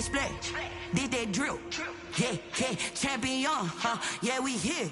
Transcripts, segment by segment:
that splat, did that drill. Yeah, yeah, champion, huh? Yeah, we here.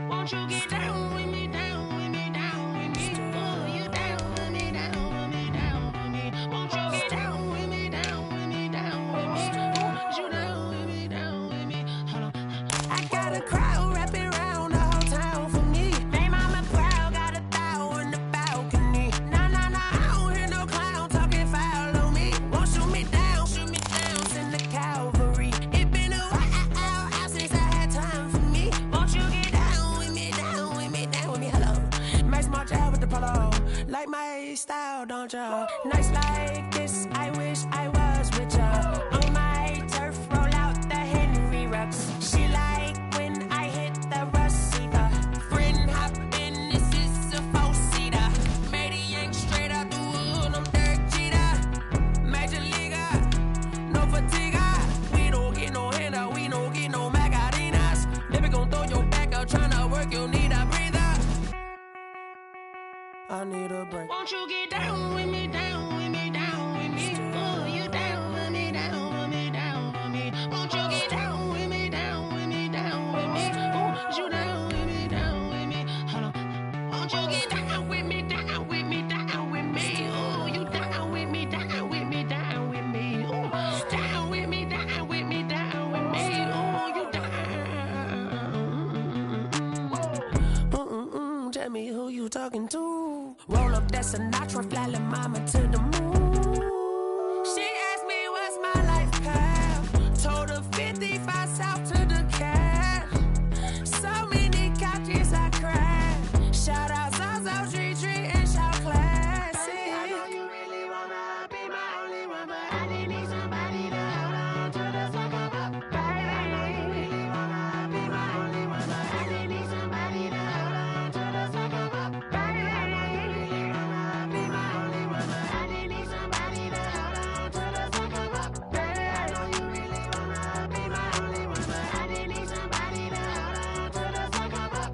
Won't you get down with me, down with me, down with me? Oh, you down with me, down with me, down with me. Won't you get down with me, down with me, down with me? Oh, you down with me, down with me? Hold on. I got a crowd wrapping around the whole town for me. Name on my proud, got a thou in the balcony. Nah, nah, nah, I don't hear no clown talking foul on me. Won't shoot me down, send the cavalry. It been a while since I had time for me. Won't you get down with me, down with me, down with me? Hello. Max March out with the polo. Like my style, don't ya? Nights like this, I wish I was with ya. On my turf, roll out the Henry Rux. She like when I hit the receiver. Friend hop in, this is a four-seater. Made a yank straight out the wood, I'm Derek Jeter. Major leaguer, no fatigue. We don't get no handout, we don't get no Macarinas. Never gon' throw your back out, tryna work, you'll need a breather. I need a break. Won't you get down with me, down with me, down with me? Oh, you down with me, down with me, down with me? Won't you get down with me, down with me, down with me? Oh, you down with me, down with me? Hold on. Won't you get down with me, down with me, down with me? Oh, you down with me, down with me, down with me? Oh, down with me, down with me, down with me? Oh, you down. Tell me who you talking to. Roll up that Sinatra, fly la mama to the moon. She asked me what's my life path. Told her 55 south to the cat. So many couches I cried. Shout out Zazo, Tree and shout classic. I know you really wanna be my only one, but I didn't need somebody to hold on to the second up. Baby, I know you really wanna be my only one, but I didn't need somebody to hold on to the second up. Baby, I know you really wanna be my only one, but I didn't need somebody to hold on to the second up. Baby, I know you really wanna be my only one, but I didn't need somebody to hold on to the second up.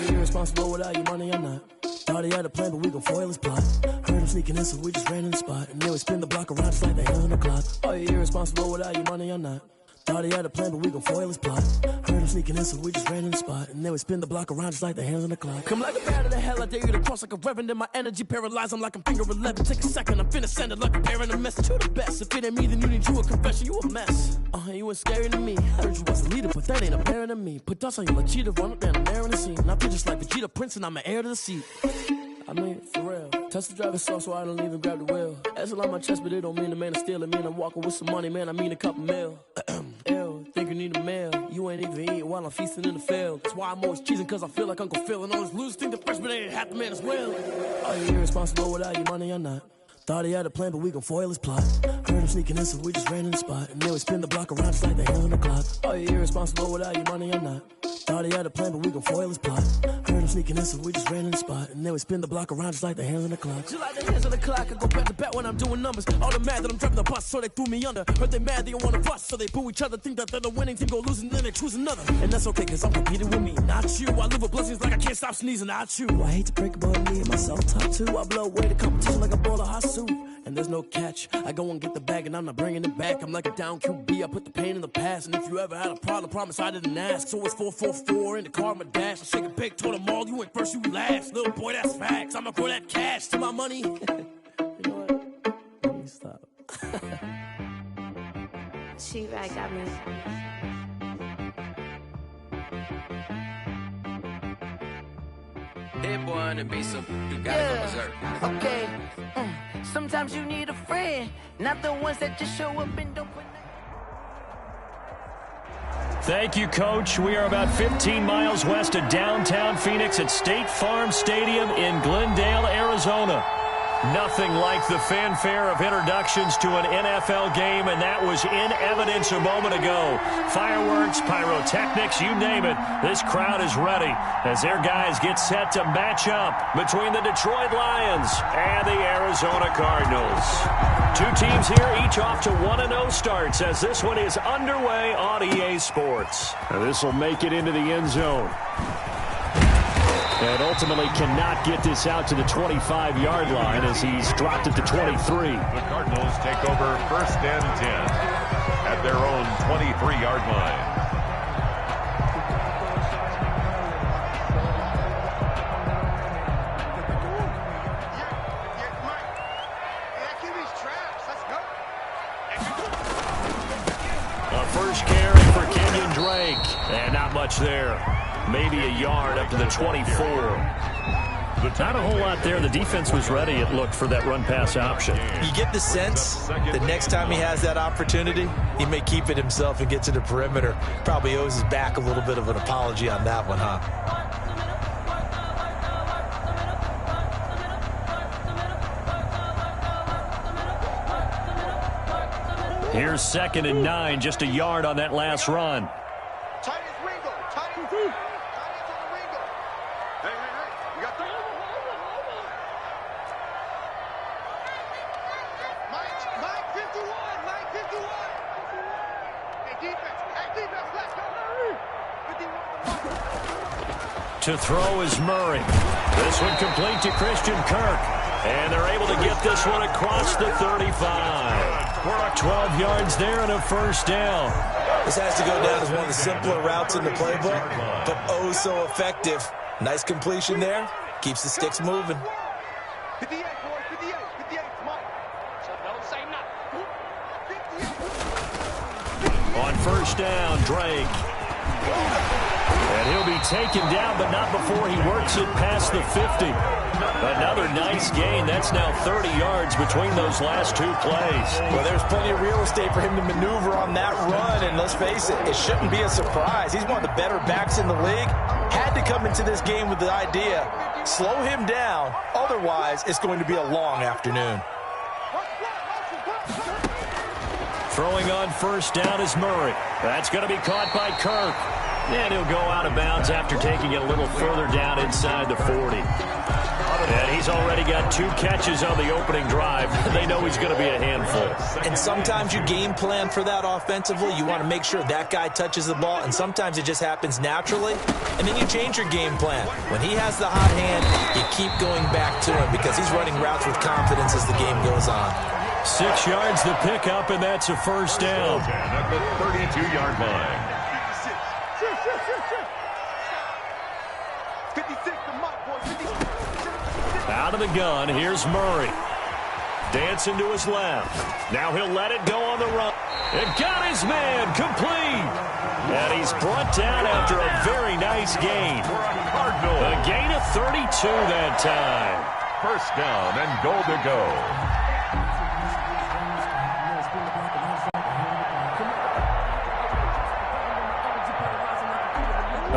Irresponsible without your money or not. Thought he had a plan, but we gon' foil his plot. Heard him sneaking in, so we just ran in the spot. And then we spin the block around just like they on the clock. Are you irresponsible without your money or not? Thought he had a plan, but we gon' foil his plot. Heard him sneaking in, so we just ran in the spot. And then we spin the block around just like the hands on the clock. Come like a bat of the hell, I dare you to cross like a reverend. And my energy paralyzed, I'm like I'm finger 11. Take a second, I'm finna send it like a parent a message to the best. If it ain't me, then you need you a confession, you a mess. You ain't scary to me. Heard you was a leader, but that ain't apparent to me. Put dust on you like cheetah, run up down the air in the scene. I feel just like Vegeta Prince, and I'm an heir to the seat. I mean, for real. Touch the driver's soft, so I don't even grab the wheel. That's a lot on my chest, but it don't mean the man is stealing. Mean I'm walking with some money, man. I mean a couple mil. Ew, think you need a meal. You ain't even eating while I'm feasting in the field. That's why I'm always cheesing, cause I feel like Uncle Phil. And all this lose think the freshman ain't half the man as well. Are you irresponsible without your money or not? Thought he had a plan, but we gon' foil his plot. Heard him sneaking in, so we just ran in the spot. And then we spin the block around just like the hands on the clock. Are you irresponsible without your money or not? Thought he had a plan, but we gon' foil his plot. Heard him sneaking in, so we just ran in the spot. And then we spin the block around just like the hands on the clock. Just like the hands on the clock, I go back to back when I'm doing numbers. All the mad that I'm driving the bus, so they threw me under. Heard they mad, they don't wanna bust, so they boo each other. Think that they're the winning team, go losing, then they choose another. And that's okay, cause I'm competing with me, not you. I live with blessings like I can't stop sneezing, not you. I hate to break it, but me and myself top two. I blow away the competition like a bowl of hot soup. And there's no catch. I go and get the bag and I'm not bringing it back. I'm like a down QB, I put the pain in the past. And if you ever had a problem, promise I didn't ask. So it's 4-4-4 in the car, my dash. I shake a big, told them all, you went first, you last. Little boy, that's facts. I'ma grow that cash to my money. You know what? Let me stop. She-Rag got me. Hit boy on the beat, so you gotta go berserk. Okay. Sometimes you need a friend, not the ones that just show up and don't put. Thank you, Coach. We are about 15 miles west of downtown Phoenix at State Farm Stadium in Glendale, Arizona. Nothing like the fanfare of introductions to an NFL game, and that was in evidence a moment ago. Fireworks, pyrotechnics, you name it. This crowd is ready as their guys get set to match up between the Detroit Lions and the Arizona Cardinals. Two teams here, each off to 1-0 starts as this one is underway on EA Sports. This will make it into the end zone. And ultimately cannot get this out to the 25-yard line as he's dropped it to 23. The Cardinals take over 1st and 10 at their own 23-yard line. A first carry for Kenyon Drake. And not much there. Maybe a yard up to the 24. Not a whole lot there. The defense was ready, it looked, for that run-pass option. You get the sense that next time he has that opportunity, he may keep it himself and get to the perimeter. Probably owes his back a little bit of an apology on that one, huh? Here's 2nd and 9, just a yard on that last run. To throw is Murray. This one complete to Christian Kirk. And they're able to get this one across the 35. 12 yards there and a first down. This has to go down as one of the simpler routes in the playbook, but oh so effective. Nice completion there. Keeps the sticks moving. 58, boy, 58, 58, come on. So don't say nothing. On first down, Drake. And he'll be taken down, but not before he works it past the 50. Another nice gain. That's now 30 yards between those last two plays. Well, there's plenty of real estate for him to maneuver on that run, and let's face it, it shouldn't be a surprise. He's one of the better backs in the league. Had to come into this game with the idea, slow him down, otherwise it's going to be a long afternoon. Throwing on first down is Murray. That's going to be caught by Kirk. And he'll go out of bounds after taking it a little further down inside the 40. And he's already got 2 catches on the opening drive. They know he's going to be a handful. And sometimes you game plan for that offensively. You want to make sure that guy touches the ball, and sometimes it just happens naturally. And then you change your game plan. When he has the hot hand, you keep going back to him because he's running routes with confidence as the game goes on. 6 yards the pickup, and that's a first down. At the 32-yard line. Out of the gun, here's Murray. Dancing to his left. Now he'll let it go on the run. It got his man complete. And he's brought down after a very nice gain. A gain of 32 that time. First down and goal to go.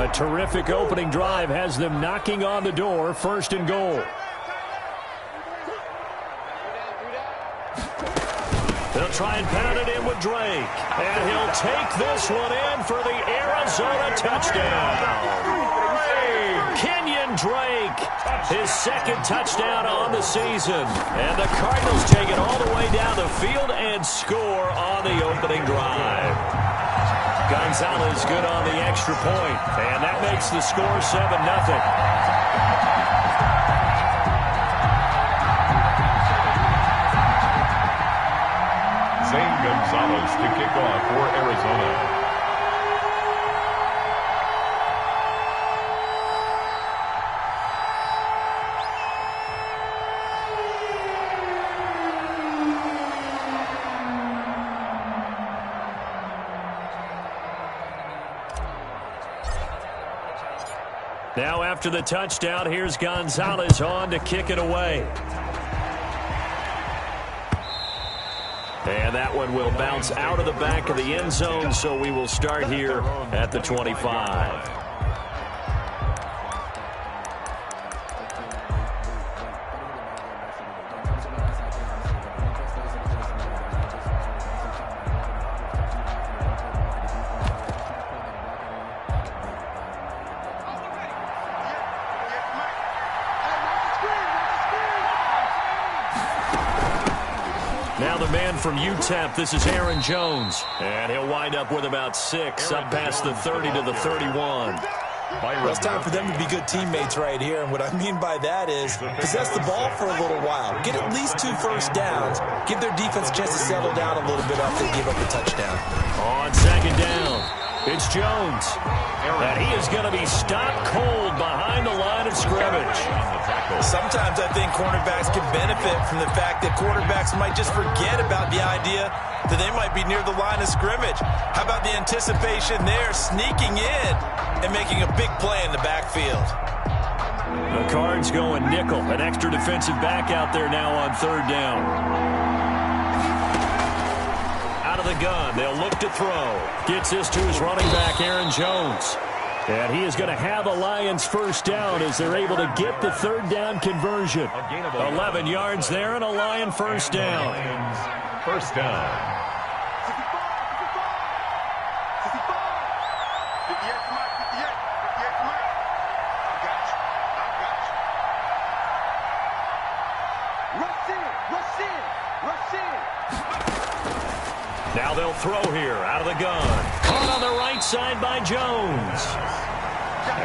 A terrific opening drive has them knocking on the door. First and goal. They'll try and pound it in with Drake. And he'll take this one in for the Arizona touchdown. Kenyon Drake, his second touchdown on the season. And the Cardinals take it all the way down the field and score on the opening drive. Gonzalez good on the extra point. And that makes the score 7-0. Zane Gonzalez to kick off for Arizona. Now after the touchdown, here's Gonzalez on to kick it away. And that one will bounce out of the back of the end zone, so we will start here at the 25. Now the man from UTEP, this is Aaron Jones. And he'll wind up with about 6, up past the 30 to the 31. Well, it's time for them to be good teammates right here. And what I mean by that is possess the ball for a little while. Get at least 2 first downs. Give their defense a chance to settle down a little bit after they give up a touchdown. On second down, it's Jones. And he is going to be stopped cold behind the line of scrimmage. Sometimes I think cornerbacks can benefit from the fact that quarterbacks might just forget about the idea that they might be near the line of scrimmage. How about the anticipation there, sneaking in and making a big play in the backfield? The Cards going nickel, an extra defensive back out there now on third down. Out of the gun, they'll look to throw. Gets this to his running back, Aaron Jones. And he is going to have a Lions first down as they're able to get the third down conversion. 11 yards there and a Lion first down. First down. Now they'll throw here out of the gun. Caught on the right side by Jones.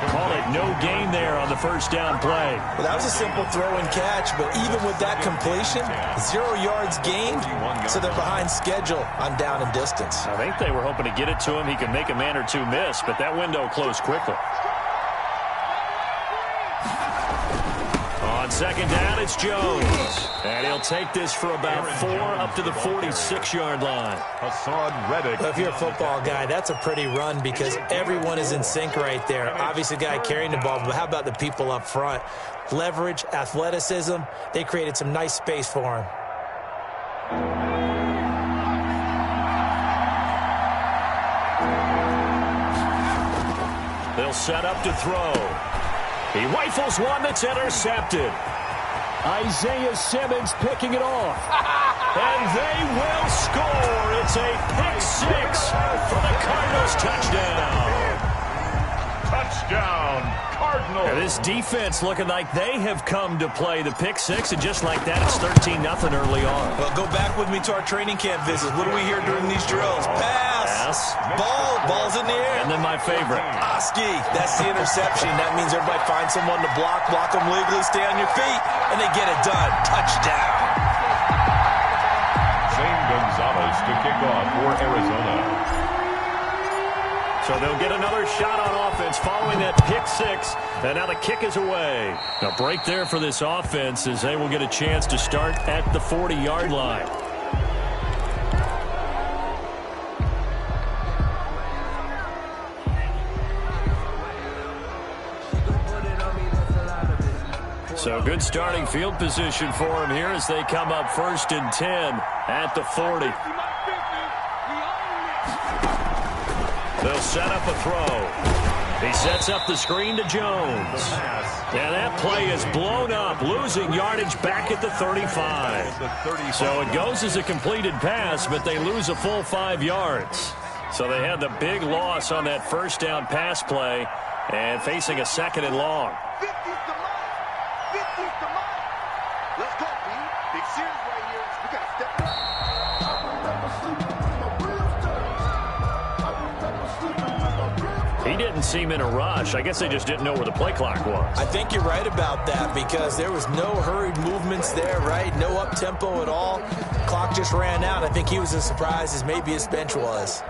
Call it no gain there on the first down play. Well, that was a simple throw and catch, but even with that completion, 0 yards gained, so they're behind schedule on down and distance. I think they were hoping to get it to him. He could make a man or two miss, but that window closed quickly. On second down, it's Jones. And he'll take this for about 4 up to the 46-yard line. Hassan Reddick. Well, if you're a football guy, that's a pretty run because everyone is in sync right there. Obviously, the guy carrying the ball, but how about the people up front? Leverage, athleticism, they created some nice space for him. They'll set up to throw. He rifles one that's intercepted. Isaiah Simmons picking it off. And they will score. It's a pick 6 for the Cardinals touchdown. Touchdown, Cardinals. And this defense looking like they have come to play the pick 6, and just like that, it's 13-0 early on. Well, go back with me to our training camp visits. What do we hear during these drills? Pass. Ball's in the air. And then my favorite. Oski, that's the interception. That means everybody finds someone to block them legally, stay on your feet, and they get it done. Touchdown. Myers to kick off for Arizona. So they'll get another shot on offense following that pick six. And now the kick is away. A break there for this offense as they will get a chance to start at the 40-yard line. So good starting field position for him here as they come up 1st and 10 at the 40. They'll set up a throw. He sets up the screen to Jones. And that play is blown up, losing yardage back at the 35. So it goes as a completed pass, but they lose a full 5 yards. So they had the big loss on that first down pass play and facing a 2nd and long. Let's go, B. Big series right here. We got to step up. He didn't seem in a rush. I guess they just didn't know where the play clock was. I think you're right about that because there was no hurried movements there, right? No up-tempo at all. Clock just ran out. I think he was as surprised as maybe his bench was.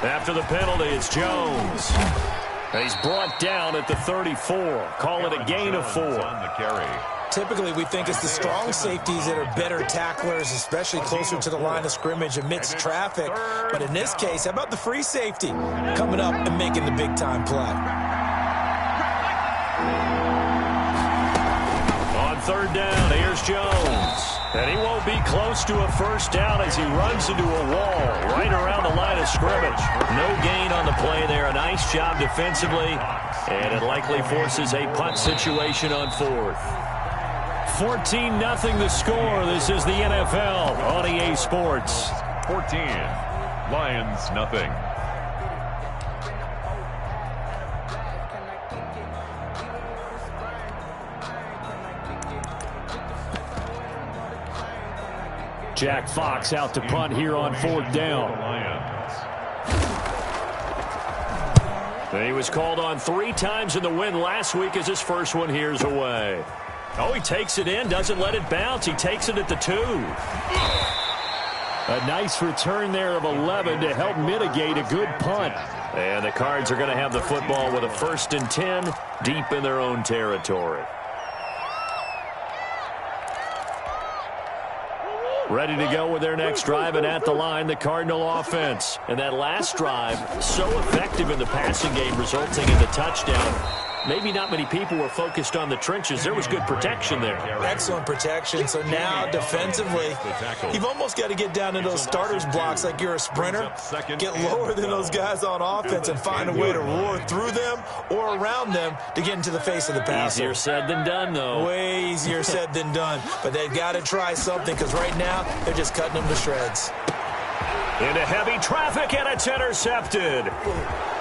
After the penalty, it's Jones. He's brought down at the 34. Call it a gain of 4. On the carry. Typically, we think it's the strong safeties that are better tacklers, especially closer to the line of scrimmage amidst traffic. But in this case, how about the free safety coming up and making the big-time play? On 3rd down, here's Jones. And he won't be close to a first down as he runs into a wall right around the line of scrimmage. No gain on the play there. A nice job defensively. And it likely forces a punt situation on 4th. 14-0 the score. This is the NFL on EA Sports. 14. Lions, nothing. Jack Fox out to punt here on 4th down. He was called on 3 times in the win last week as his first one here's away. Oh, he takes it in, doesn't let it bounce. He takes it at the 2. A nice return there of 11 to help mitigate a good punt. And the Cards are going to have the football with a 1st and 10 deep in their own territory. Ready to go with their next drive, and at the line, the Cardinal offense. And that last drive, so effective in the passing game, resulting in the touchdown. Maybe not many people were focused on the trenches. There was good protection there. Excellent protection. So now, defensively, you've almost got to get down to those starters blocks like you're a sprinter. Get lower than those guys on offense and find a way to roar through them or around them to get into the face of the passer. Easier said than done, though. Way easier said than done. But they've got to try something because right now, they're just cutting them to shreds. Into heavy traffic, and it's intercepted.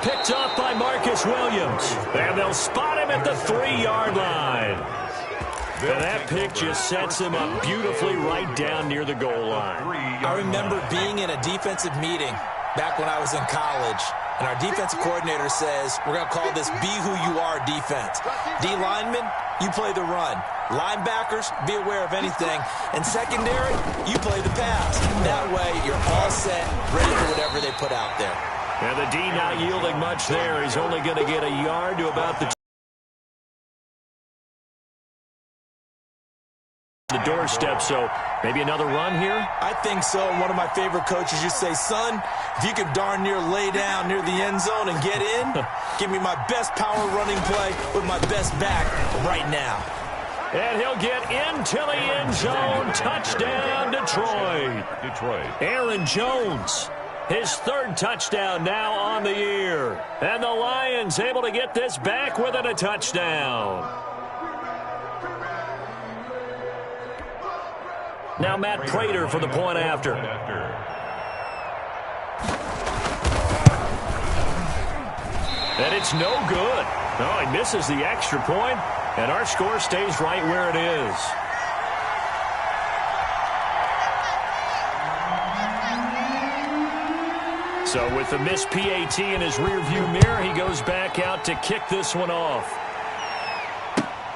Picked off by Marcus Williams. And they'll spot him at the 3-yard line. And that pick just sets him up beautifully right down near the goal line. I remember being in a defensive meeting back when I was in college, and our defensive coordinator says, we're going to call this Be Who You Are defense. D linemen, you play the run. Linebackers, be aware of anything. And secondary, you play the pass. That way, you're all set, ready for whatever they put out there. And the D not yielding much there. He's only going to get a yard to about the doorstep, so maybe another run here? I think so. One of my favorite coaches used to say, son, if you can darn near lay down near the end zone and get in, give me my best power running play with my best back right now. And he'll get into the end zone. Touchdown, Detroit. Aaron Jones, his 3rd touchdown now on the year. And the Lions able to get this back within a touchdown. Now Matt Prater for the point after. And it's no good. Oh, he misses the extra point, and our score stays right where it is. So with the missed PAT in his rearview mirror, he goes back out to kick this one off.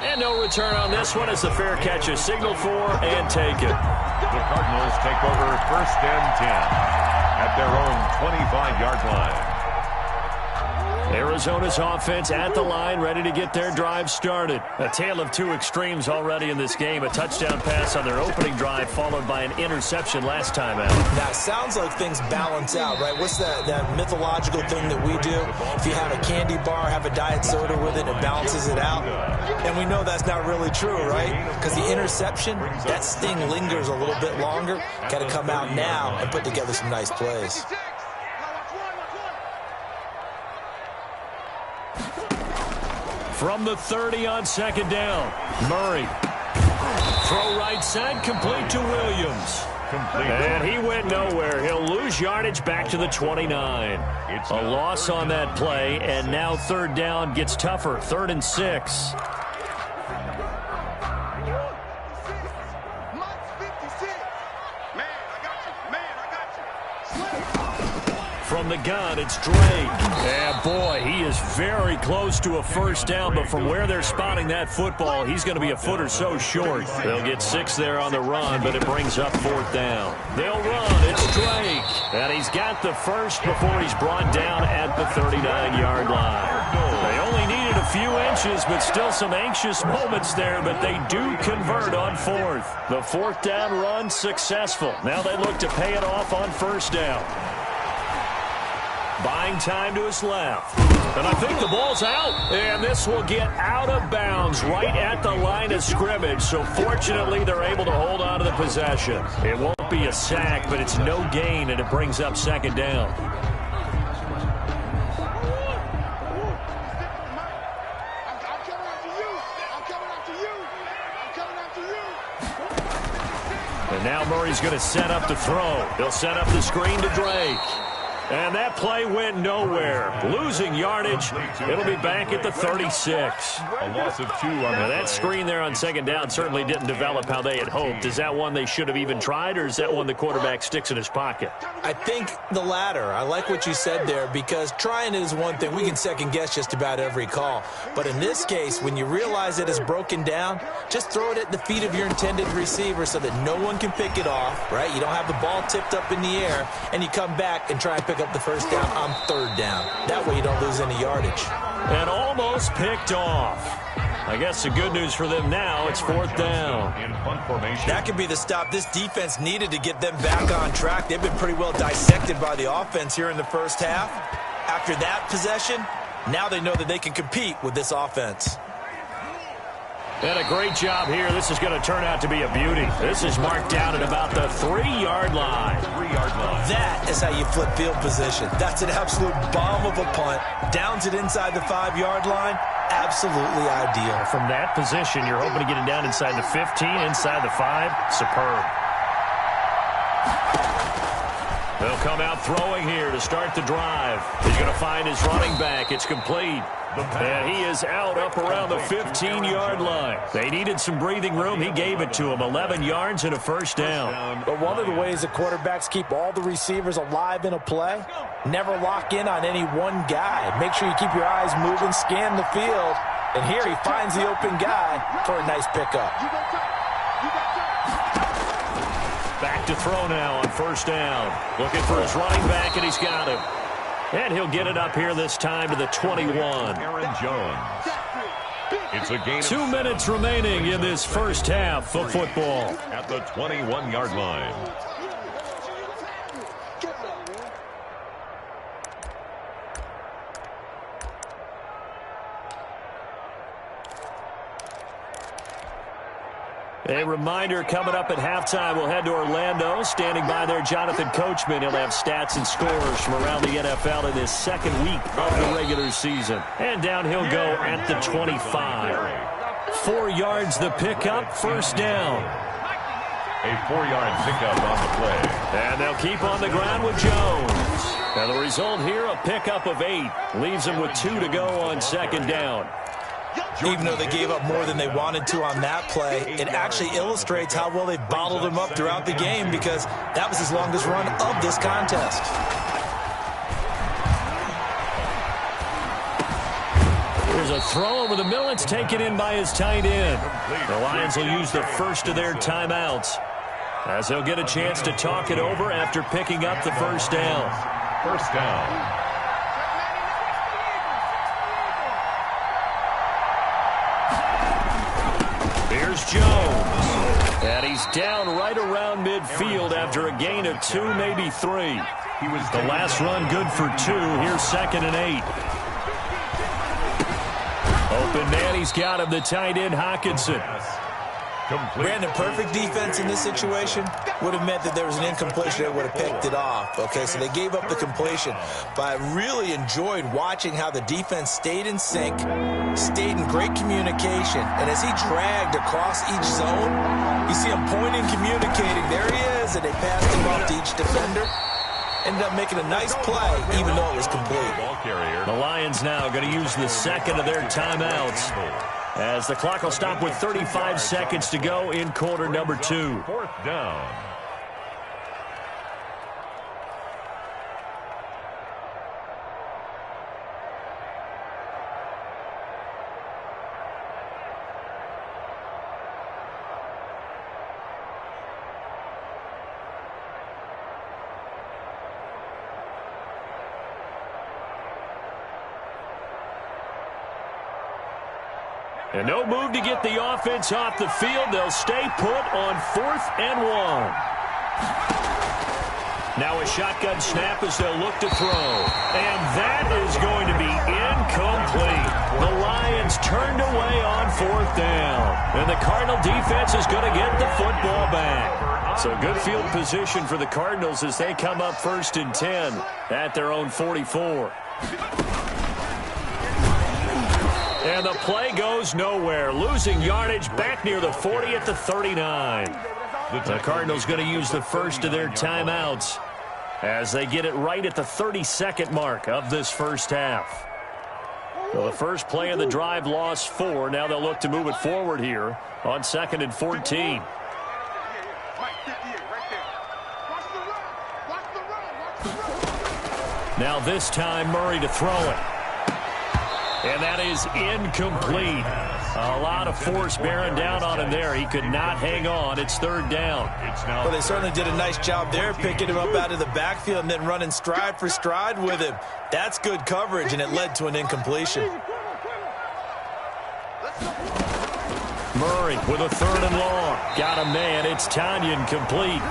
And no return on this one as the fair catch is signaled for and taken. The Cardinals take over 1st and 10 at their own 25-yard line. Arizona's offense at the line, ready to get their drive started. A tale of two extremes already in this game. A touchdown pass on their opening drive, followed by an interception last time out. Now, it sounds like things balance out, right? What's that mythological thing that we do? If you have a candy bar, have a diet soda with it, it balances it out. And we know that's not really true, right? Because the interception, that sting lingers a little bit longer. Got to come out now and put together some nice plays. From the 30 on 2nd down, Murray. Throw right side, complete to Williams. And he went nowhere. He'll lose yardage back to the 29. A loss on that play, and now 3rd down gets tougher. 3rd and 6. From the gun, it's Drake. Yeah, boy, he is very close to a 1st down, but from where they're spotting that football, he's going to be a foot or so short. They'll get 6 there on the run, but it brings up 4th down. They'll run. It's Drake. And he's got the first before he's brought down at the 39-yard line. They only needed a few inches, but still some anxious moments there, but they do convert on 4th. The 4th down run successful. Now they look to pay it off on 1st down. Buying time to his left. And I think the ball's out. And this will get out of bounds right at the line of scrimmage. So fortunately, they're able to hold on to the possession. It won't be a sack, but it's no gain, and it brings up 2nd down. And now Murray's going to set up the throw. He'll set up the screen to Drake. And that play went nowhere. Losing yardage. It'll be back at the 36. A loss of 2 on that screen there on 2nd down certainly didn't develop how they had hoped. Is that one they should have even tried, or is that one the quarterback sticks in his pocket? I think the latter. I like what you said there, because trying it is one thing. We can second-guess just about every call. But in this case, when you realize it is broken down, just throw it at the feet of your intended receiver so that no one can pick it off, right? You don't have the ball tipped up in the air, and you come back and try and pick up the 1st down on 3rd down. That way you don't lose any yardage. And almost picked off. I guess the good news for them now, it's 4th down. In punt formation. That could be the stop this defense needed to get them back on track. They've been pretty well dissected by the offense here in the 1st half. After that possession, now they know that they can compete with this offense. And a great job here. This is going to turn out to be a beauty. This is marked down at about the 3-yard line. 3-yard line. That is how you flip field position. That's an absolute bomb of a punt. Downs it inside the 5-yard line. Absolutely ideal. From that position, you're hoping to get it down inside the 15, inside the 5. Superb. They'll come out throwing here to start the drive. He's going to find his running back. It's complete. And he is out up around the 15-yard line. They needed some breathing room. He gave it to him. 11 yards and a 1st down. But one of the ways that quarterbacks keep all the receivers alive in a play, never lock in on any one guy. Make sure you keep your eyes moving, scan the field. And here he finds the open guy for a nice pickup. Back to throw now on 1st down. Looking for his running back, and he's got him. And he'll get it up here this time to the 21. Aaron Jones. It's a gain. 2 minutes remaining in this 1st half of football. At the 21-yard line. A reminder, coming up at halftime, we'll head to Orlando. Standing by there, Jonathan Coachman. He'll have stats and scores from around the NFL in this 2nd week of the regular season. And down he'll go at the 25. 4 yards the pickup, 1st down. A 4-yard pickup on the play. And they'll keep on the ground with Jones. Now the result here, a pickup of 8. Leaves them with 2 to go on 2nd down. Even though they gave up more than they wanted to on that play, it actually illustrates how well they've bottled him up throughout the game, because that was his longest run of this contest. throw over the middle. It's taken in by his tight end. The Lions will use the first of their timeouts, as they'll get a chance to talk it over after picking up the first down. First down. Here's Jones. And he's down right around midfield after a gain of 2, maybe 3. The last run good for 2. Here's 2nd and 8. Open man, he's got him, the tight end, Hockenson. Brandon, perfect defense in this situation would have meant that there was an incompletion that would have picked it off. Okay, so they gave up the completion. But I really enjoyed watching how the defense stayed in sync, stayed in great communication. And as he dragged across each zone, you see him pointing, communicating. There he is, and they passed him off to each defender. Ended up making a nice play, even though it was complete. The Lions now going to use the second of their timeouts, as the clock will stop with 35 seconds to go in quarter number 2. Fourth down. And no move to get the offense off the field. They'll stay put on 4th and 1. Now a shotgun snap as they'll look to throw. And that is going to be incomplete. The Lions turned away on 4th down. And the Cardinal defense is going to get the football back. So good field position for the Cardinals as they come up 1st and 10 at their own 44. And the play goes nowhere. Losing yardage back near the 40 at the 39. The Cardinals going to use the first of their timeouts as they get it right at the 32nd mark of this first half. So the first play of the drive lost 4. Now they'll look to move it forward here on 2nd and 14. Now this time Murray to throw it. And that is incomplete. A lot of force bearing down on him there. He could not hang on. It's 3rd down. Well, they certainly did a nice job there, picking him up out of the backfield and then running stride for stride with him. That's good coverage, and it led to an incompletion. Murray with a 3rd and long. Got a man. It's Tanyan complete.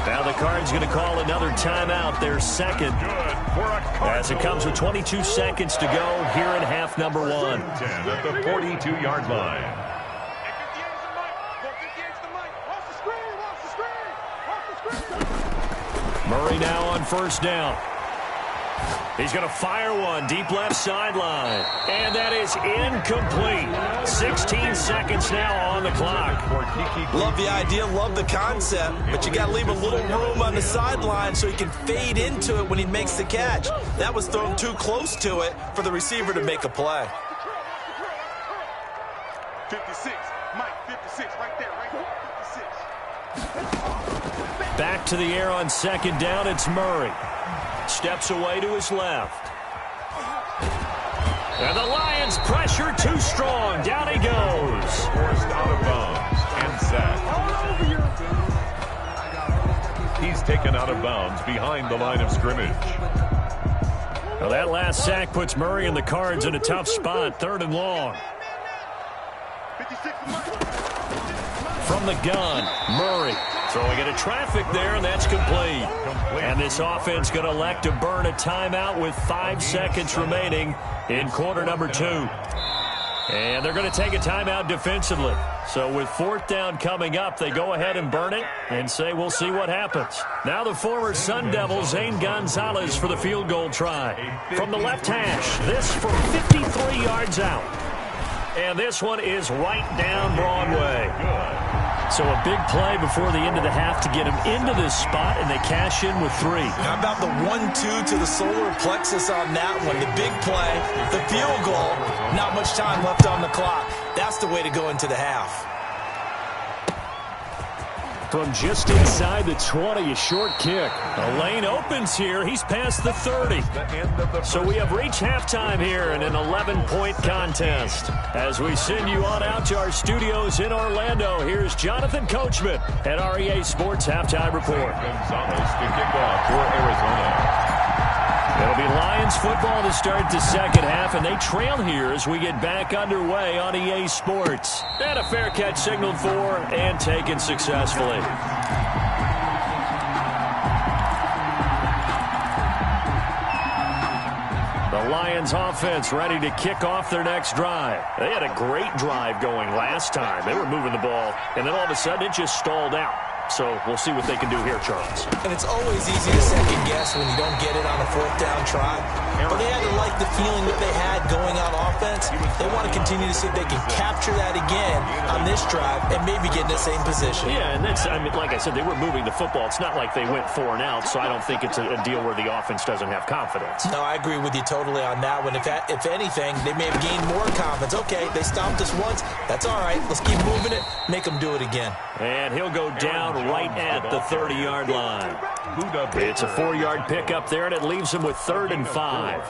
Now the Cards going to call another timeout, their second, as it comes with 22 seconds to go here in half number 1. 10 at the 42-yard line. Murray now on 1st down. He's going to fire one deep left sideline. And that is incomplete. 16 seconds now on the clock. Love the idea, love the concept, but you got to leave a little room on the sideline so he can fade into it when he makes the catch. That was thrown too close to it for the receiver to make a play. 56, Mike, 56, right there, 56. Back to the air on 2nd down, it's Murray. Steps away to his left. And the Lions pressure too strong. Down he goes. Forced out of bounds and sacked. He's taken out of bounds behind the line of scrimmage. Well, that last sack puts Murray and the Cards in a tough spot. 3rd and long. From the gun, Murray throwing into traffic there, and that's complete. And this offense going to elect to burn a timeout with 5 seconds remaining in quarter number 2. And they're going to take a timeout defensively. So with 4th down coming up, they go ahead and burn it and say we'll see what happens. Now the former Sun Devil, Zane Gonzalez, for the field goal try. From the left hash, this from 53 yards out. And this one is right down Broadway. So a big play before the end of the half to get him into this spot, and they cash in with 3. How about the 1-2 to the solar plexus on that one? The big play, the field goal, not much time left on the clock. That's the way to go into the half. From just inside the 20, a short kick. The lane opens here. He's past the 30. So we have reached halftime here in an 11-point contest. As we send you on out to our studios in Orlando, here's Jonathan Coachman at REA Sports Halftime Report. Gonzalez to kick off for Arizona. It'll be Lions football to start the second half, and they trail here as we get back underway on EA Sports. And a fair catch signaled for and taken successfully. The Lions offense ready to kick off their next drive. They had a great drive going last time. They were moving the ball, and then all of a sudden it just stalled out. So we'll see what they can do here, Charles. And it's always easy to second guess when you don't get it on a fourth down try. But they had to like the feeling that they had going on offense. They want to continue to see if they can capture that again on this drive and maybe get in the same position. Yeah, and that's, I mean, like I said, they were moving the football. It's not like they went 4 and out, so I don't think it's a deal where the offense doesn't have confidence. No, I agree with you totally on that one. If anything, they may have gained more confidence. Okay, they stopped us once. That's all right. Let's keep moving it. Make them do it again. And he'll go down right at the 30-yard line. It's a 4-yard pickup there, and it leaves him with 3rd and 5.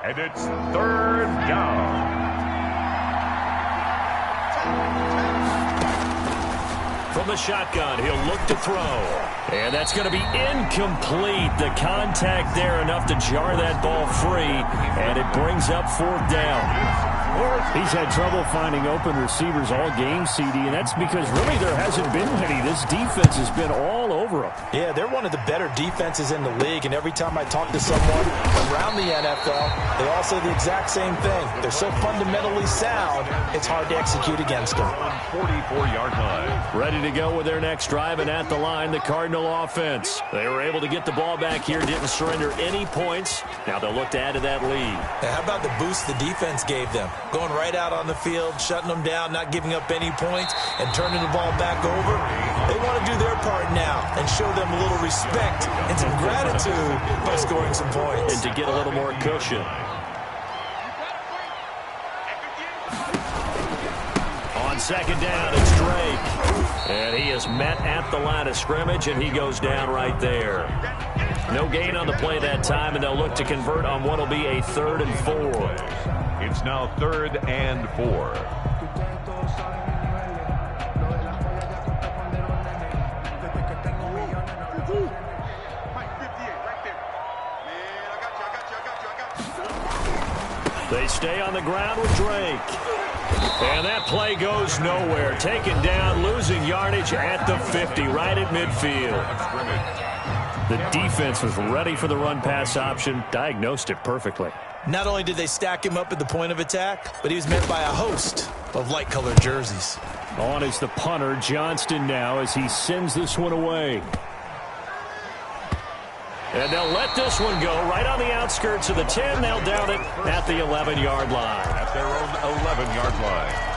And it's 3rd down. From the shotgun, he'll look to throw. And that's going to be incomplete. The contact there enough to jar that ball free, and it brings up 4th down. He's had trouble finding open receivers all game, CD, and that's because really there hasn't been any. This defense has been all over him. Yeah, they're one of the better defenses in the league, and every time I talk to someone around the NFL, they all say the exact same thing. They're so fundamentally sound, it's hard to execute against them. 44-yard line. Ready to go with their next drive, and at the line, the Cardinal offense. They were able to get the ball back here, didn't surrender any points. Now they'll look to add to that lead. Now, how about the boost the defense gave them? Going right out on the field, shutting them down, not giving up any points, and turning the ball back over. They want to do their part now and show them a little respect and some gratitude by scoring some points. And to get a little more cushion. On 2nd down, it's Drake. And he is met at the line of scrimmage, and he goes down right there. No gain on the play that time, and they'll look to convert on what will be a 3rd and 4. It's now 3rd and 4. They stay on the ground with Drake. And that play goes nowhere. Taken down, losing yardage at the 50, right at midfield. The defense was ready for the run-pass option, diagnosed it perfectly. Not only did they stack him up at the point of attack, but he was met by a host of light-colored jerseys. On is the punter, Johnston, now as he sends this one away. And they'll let this one go right on the outskirts of the 10. They'll down it at the 11-yard line. At their own 11-yard line.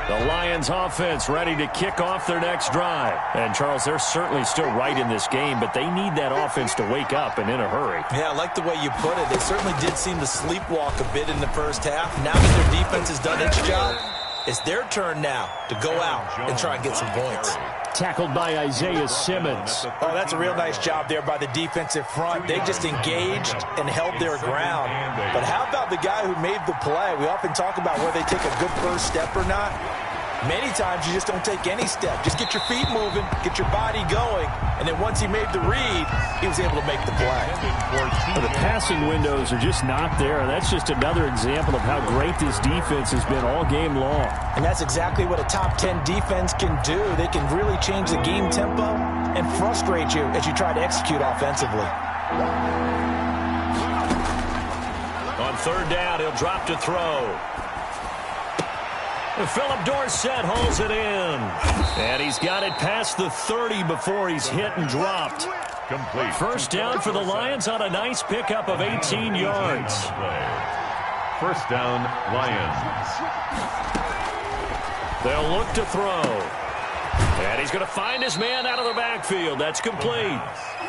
The Lions offense ready to kick off their next drive. And, Charles, they're certainly still right in this game, but they need that offense to wake up and in a hurry. Yeah, I like the way you put it. They certainly did seem to sleepwalk a bit in the first half. Now that their defense has done its job, it's their turn now to go out and try and get some points. Tackled by Isaiah Simmons. Oh, that's a real nice job there by the defensive front. They just engaged and held their ground. But how about the guy who made the play? We often talk about whether they take a good first step or not. Many times you just don't take any step. Just get your feet moving, get your body going, and then once he made the read, he was able to make the play. Well, the passing windows are just not there. That's just another example of how great this defense has been all game long. And that's exactly what a top 10 defense can do. They can really change the game tempo and frustrate you as you try to execute offensively. On 3rd down, he'll drop to throw. Philip Dorsett hauls it in. And he's got it past the 30 before he's hit and dropped. Complete. First down for the Lions on a nice pickup of 18 yards. First down, Lions. They'll look to throw. And he's going to find his man out of the backfield. That's complete.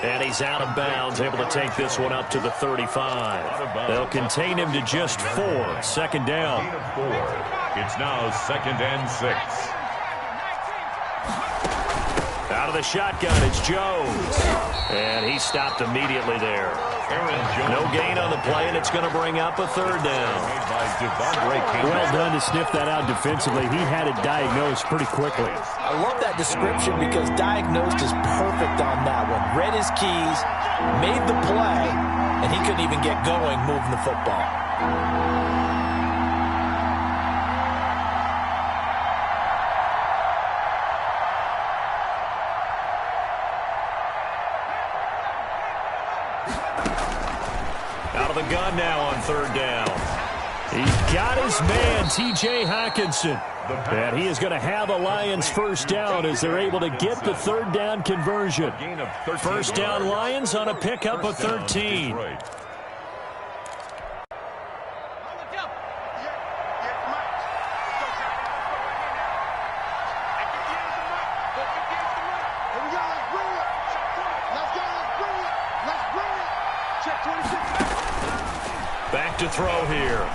And he's out of bounds, able to take this one up to the 35. They'll contain him to just 4. Second down. It's now 2nd and 6. Out of the shotgun, it's Jones. And he stopped immediately there. No gain on the play, and it's going to bring up a third down. Well done to sniff that out defensively. He had it diagnosed pretty quickly. I love that description because diagnosed is perfect on that one. Read his keys, made the play, and he couldn't even get going moving the football. Out of the gun now on third down. He's got his man, T.J. Hockenson. And he is going to have a Lions first down as they're able to get the third down conversion. First down Lions on a pickup of 13. Back to throw here.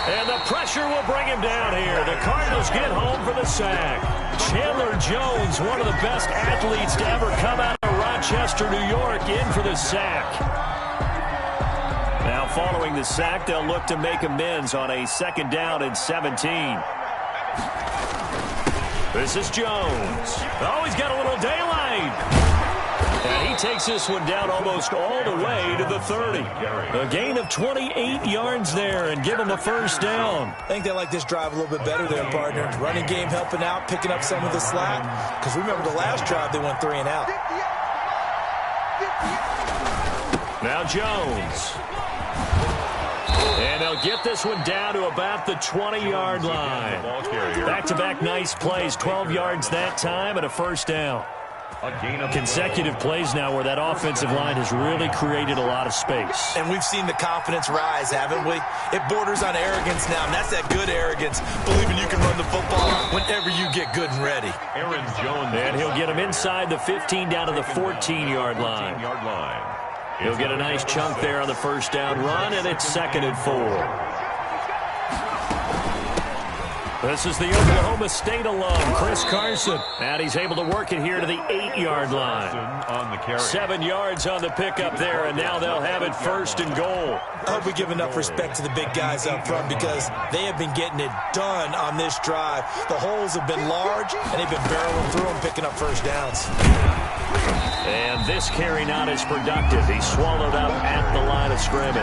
And the pressure will bring him down here. The Cardinals get home for the sack. Chandler Jones, one of the best athletes to ever come out of Rochester, New York, in for the sack. Now following the sack, they'll look to make amends on a second down and 17. This is Jones. Oh, he's got a little daylight. And he takes this one down almost all the way to the 30. A gain of 28 yards there and give him a first down. I think they like this drive a little bit better there, partner. Running game helping out, picking up some of the slack. Because remember the last drive, they went 3 and out. Now Jones. And they'll get this one down to about the 20-yard line. Back-to-back nice plays, 12 yards that time and a first down. Consecutive plays now where that offensive line has really created a lot of space. And we've seen the confidence rise, haven't we? It borders on arrogance now, and that's that good arrogance, believing you can run the football whenever you get good and ready. Aaron Jones. And he'll get him inside the 15 down to the 14-yard line. He'll get a nice chunk there on the first down run, and it's 2nd and 4. This is the Oklahoma State alum, Chris Carson. And he's able to work it here to the 8-yard line. 7 yards on the pickup there, and now they'll have it 1st and goal. I hope we give enough respect to the big guys up front because they have been getting it done on this drive. The holes have been large, and they've been barreling through them, picking up first downs. And this carry not as productive. He's swallowed up at the line of scrimmage.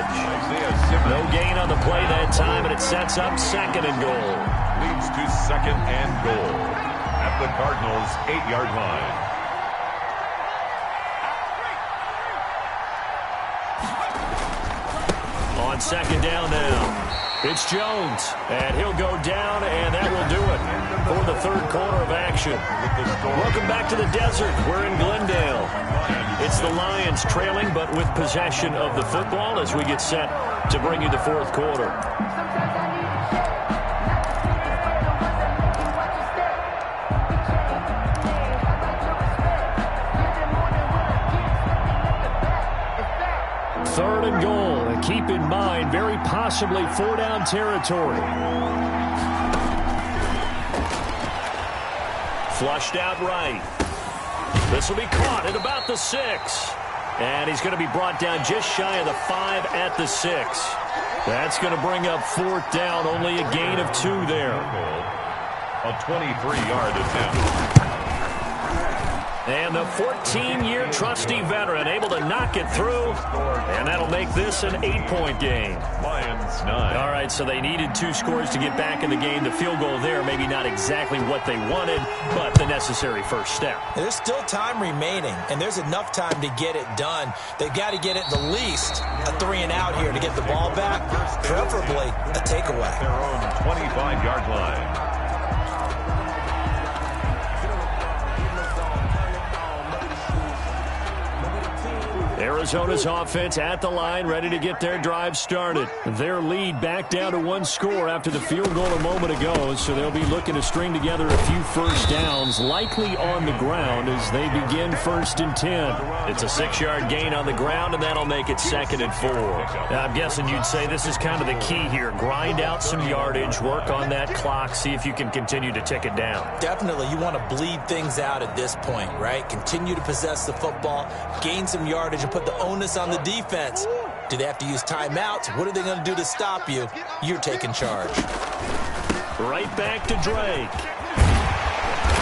No gain on the play that time, and it sets up 2nd and goal. Leads to 2nd and goal at the Cardinals' 8-yard line. On 2nd down now. It's Jones, and he'll go down, and that will do it for the 3rd quarter of action. Welcome back to the desert. We're in Glendale. It's the Lions trailing, but with possession of the football as we get set to bring you the 4th quarter. Third and goal, and keep in mind, very possibly 4-down territory. Flushed out right. This will be caught at about the 6. And he's going to be brought down just shy of the 5 at the 6. That's going to bring up 4th down, only a gain of 2 there. A 23-yard attempt. And the 14-year trusty veteran able to knock it through. And that'll make this an 8-point game. Lions 9. All right, so they needed 2 scores to get back in the game. The field goal there, maybe not exactly what they wanted, but the necessary first step. There's still time remaining, and there's enough time to get it done. They've got to get it the least a 3 and out here to get the ball back, preferably a takeaway. Their own 25-yard line. Arizona's offense at the line, ready to get their drive started. Their lead back down to 1 score after the field goal a moment ago, so they'll be looking to string together a few first downs, likely on the ground as they begin 1st and 10. It's a 6-yard gain on the ground, and that'll make it 2nd and 4. Now, I'm guessing you'd say this is kind of the key here. Grind out some yardage, work on that clock, see if you can continue to tick it down. Definitely, you want to bleed things out at this point, right? Continue to possess the football, gain some yardage, and put the onus on the defense. Do they have to use timeouts? What are they going to do to stop you? You're taking charge. Right back to Drake.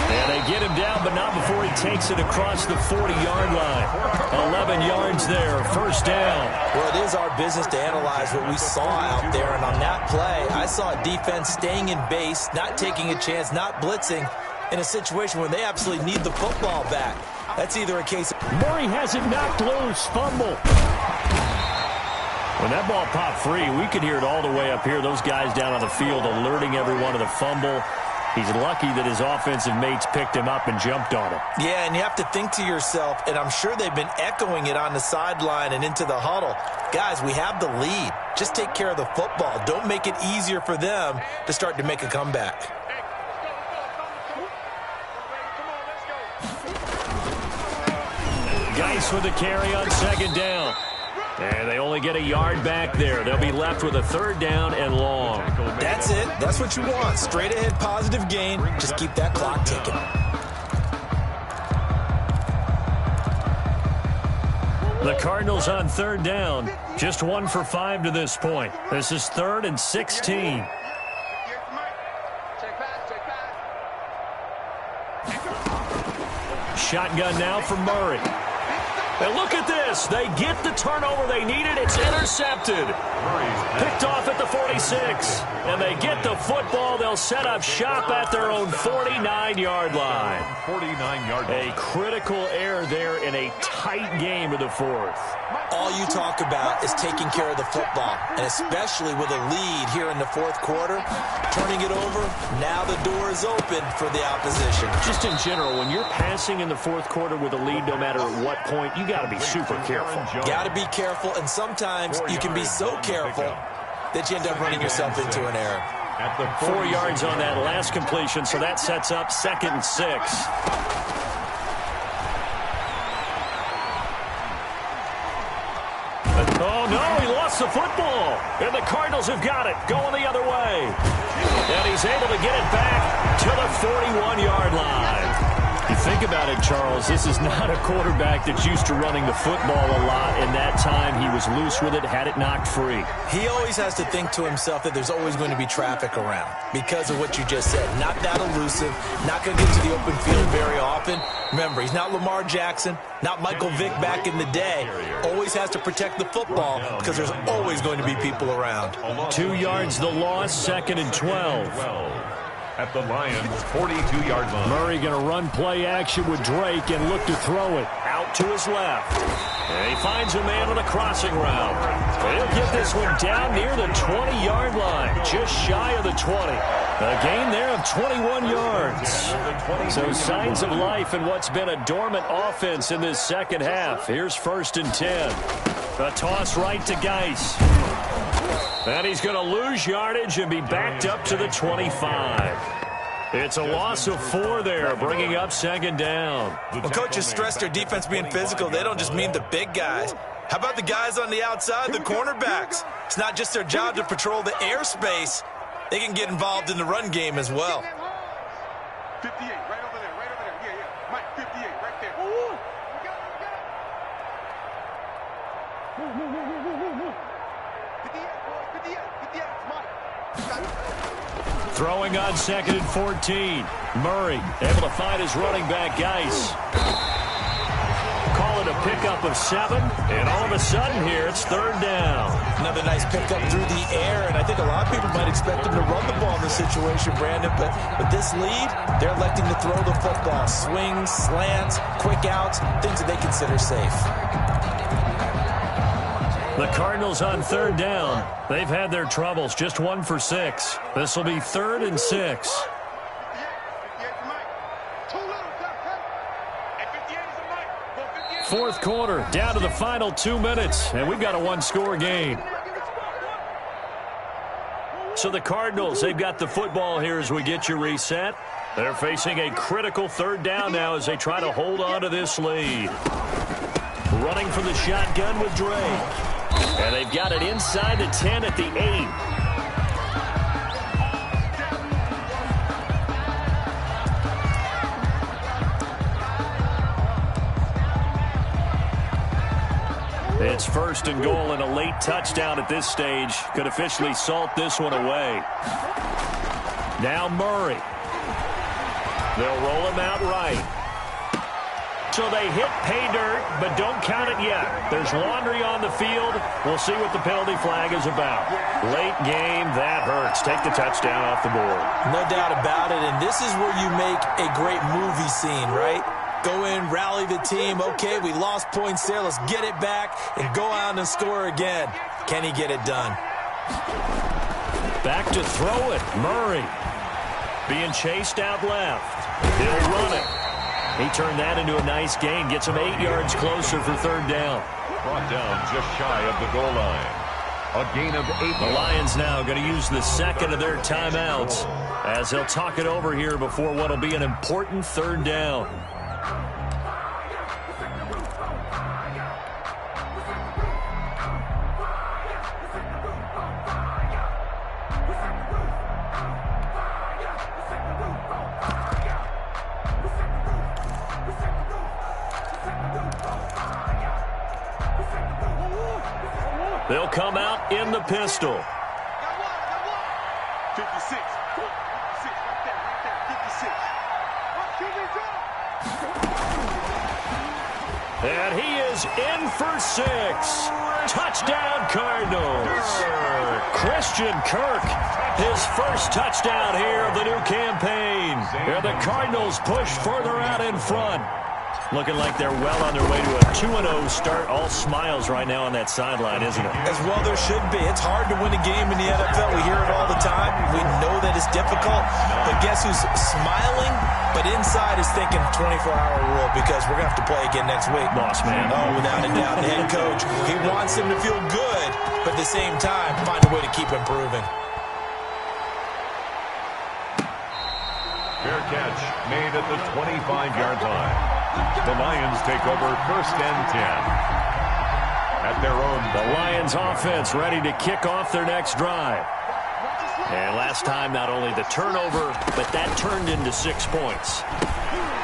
And they get him down, but not before he takes it across the 40-yard line. 11 yards there, 1st down. Well, it is our business to analyze what we saw out there, and on that play, I saw a defense staying in base, not taking a chance, not blitzing, in a situation where they absolutely need the football back. That's either a case of Murray has it knocked loose, fumble. When that ball popped free, we could hear it all the way up here. Those guys down on the field alerting everyone of the fumble. He's lucky that his offensive mates picked him up and jumped on him. Yeah, and you have to think to yourself, and I'm sure they've been echoing it on the sideline and into the huddle. Guys, we have the lead. Just take care of the football. Don't make it easier for them to start to make a comeback. Geis with the carry on 2nd down. And they only get a yard back there. They'll be left with a 3rd down and long. That's it. That's what you want. Straight ahead positive gain. Just keep that clock ticking. The Cardinals on 3rd down. Just 1 for 5 to this point. This is 3rd and 16. Shotgun now for Murray. And look at this. They get the turnover they needed. It's intercepted. Picked off at the 46. And they get the football. They'll set up shop at their own 49-yard line. 49-yard line. A critical error there in a tight game of the 4th. All you talk about is taking care of the football, and especially with a lead here in the 4th quarter, turning it over, now the door is open for the opposition. Just in general, when you're passing in the 4th quarter with a lead, no matter at what point, you got to be super careful. Got to be careful, and sometimes you can be so careful that you end up running yourself into an error. 4 yards on that last completion, so that sets up 2nd and 6. Oh, no, he lost the football. And the Cardinals have got it, going the other way. And he's able to get it back to the 41-yard line. You think about it, Charles, this is not a quarterback that's used to running the football a lot. In that time, he was loose with it, had it knocked free. He always has to think to himself that there's always going to be traffic around because of what you just said. Not that elusive, not going to get to the open field very often. Remember, he's not Lamar Jackson, not Michael Vick back in the day. Always has to protect the football because there's always going to be people around. 2 yards the loss, 2nd and 12. At the Lions' 42-yard line. Murray going to run play action with Drake and look to throw it. Out to his left. And he finds a man on a crossing route. He'll get this one down near the 20-yard line, just shy of the 20. A gain there of 21 yards. So signs of life in what's been a dormant offense in this 2nd half. Here's 1st and 10. A toss right to Geis. And he's going to lose yardage and be backed up to the 25. It's a loss of 4 there, bringing up 2nd down. When coaches stress their defense being physical, they don't just mean the big guys. How about the guys on the outside, the cornerbacks? It's not just their job to patrol the airspace. They can get involved in the run game as well. 58, right over there, right over there. Yeah, yeah. Mike, 58, right there. Throwing on 2nd and 14. Murray able to find his running back, Geis. Call it a pickup of 7, and all of a sudden here it's 3rd down. Another nice pickup through the air, and I think a lot of people might expect him to run the ball in this situation, Brandon, but with this lead, they're electing to throw the football. Swings, slants, quick outs, things that they consider safe. The Cardinals on 3rd down. They've had their troubles, just 1 for 6. This will be 3rd and 6. Fourth quarter, down to the final 2 minutes, and we've got a one-score game. So the Cardinals, they've got the football here as we get you reset. They're facing a critical third down now as they try to hold on to this lead. Running from the shotgun with Dre. And they've got it inside the 10 at the 8. It's first and goal, and a late touchdown at this stage could officially salt this one away. Now Murray. They'll roll him out right. So they hit pay dirt, but don't count it yet. There's laundry on the field. We'll see what the penalty flag is about. Late game, that hurts. Take the touchdown off the board. No doubt about it, and this is where you make a great movie scene, right? Go in, rally the team. Okay, we lost points there. Let's get it back and go out and score again. Can he get it done? Back to throw it. Murray being chased out left. He'll run it. He turned that into a nice gain. Gets him 8 yards closer for third down. Brought down just shy of the goal line. A gain of 8. The Lions now going to use the second of their timeouts as they'll talk it over here before what will be an important third down. They'll come out in the pistol. 56. 56 right there. 56. And he is in for 6. Touchdown, Cardinals. Christian Kirk, his first touchdown here of the new campaign. And the Cardinals push further out in front. Looking like they're well on their way to a 2-0 start. All smiles right now on that sideline, isn't it? As well there should be. It's hard to win a game in the NFL. We hear it all the time. We know that it's difficult. But guess who's smiling? But inside is thinking 24-hour rule because we're going to have to play again next week. Boss man. Oh, without a doubt. The head coach, he wants them to feel good, but at the same time, find a way to keep improving. Fair catch made at the 25-yard line. The Lions take over first and 10. At their own. The Lions offense ready to kick off their next drive. And last time, not only the turnover, but that turned into 6 points.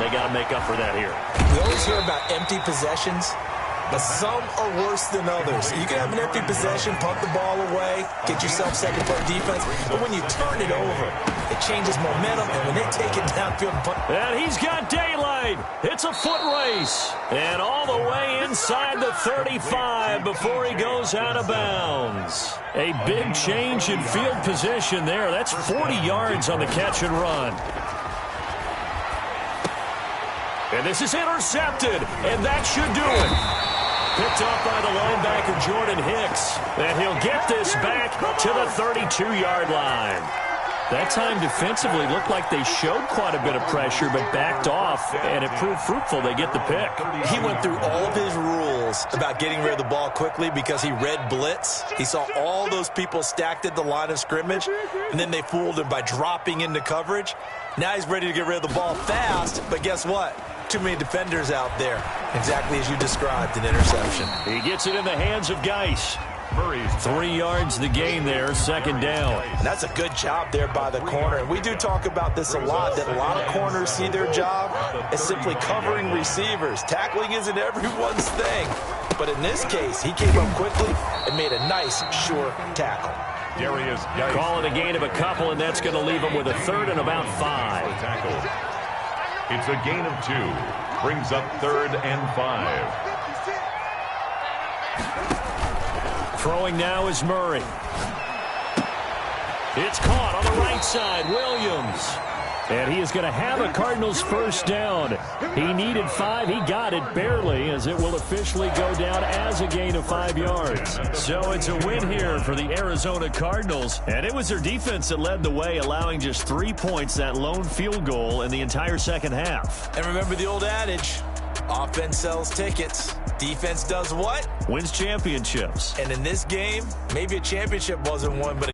They got to make up for that here. We always hear about empty possessions, but some are worse than others. You can have an empty possession, punt the ball away, get yourself second play defense, but when you turn it over, it changes momentum, and when they take it downfield and punt. And he's got daylight. It's a foot race. And all the way inside the 35 before he goes out of bounds. A big change in field position there. That's 40 yards on the catch and run. And this is intercepted, and that should do it. Picked up by the linebacker, Jordan Hicks. And he'll get this back to the 32-yard line. That time defensively looked like they showed quite a bit of pressure but backed off, and it proved fruitful. They get the pick. He went through all of his rules about getting rid of the ball quickly because he read blitz. He saw all those people stacked at the line of scrimmage, and then they fooled him by dropping into coverage. Now he's ready to get rid of the ball fast, but guess what? Too many defenders out there. Exactly as you described, an interception. He gets it in the hands of Geis. 3 yards the gain there, second down. And that's a good job there by the corner. And we do talk about this a lot, that a lot of corners see their job as simply covering receivers. Tackling isn't everyone's thing. But in this case, he came up quickly and made a nice, sure tackle. Darius Geis. Calling a gain of a couple, and that's going to leave him with a third and about 5. It's a gain of 2. Brings up third and 5. Throwing now is Murray. It's caught on the right side. Williams. And he is going to have a Cardinals first down. He needed 5. He got it barely, as it will officially go down as a gain of 5 yards. So it's a win here for the Arizona Cardinals. And it was their defense that led the way, allowing just 3 points, that lone field goal in the entire second half. And remember the old adage, Offense sells tickets. Defense does what? Wins championships. And in this game, maybe a championship wasn't won, but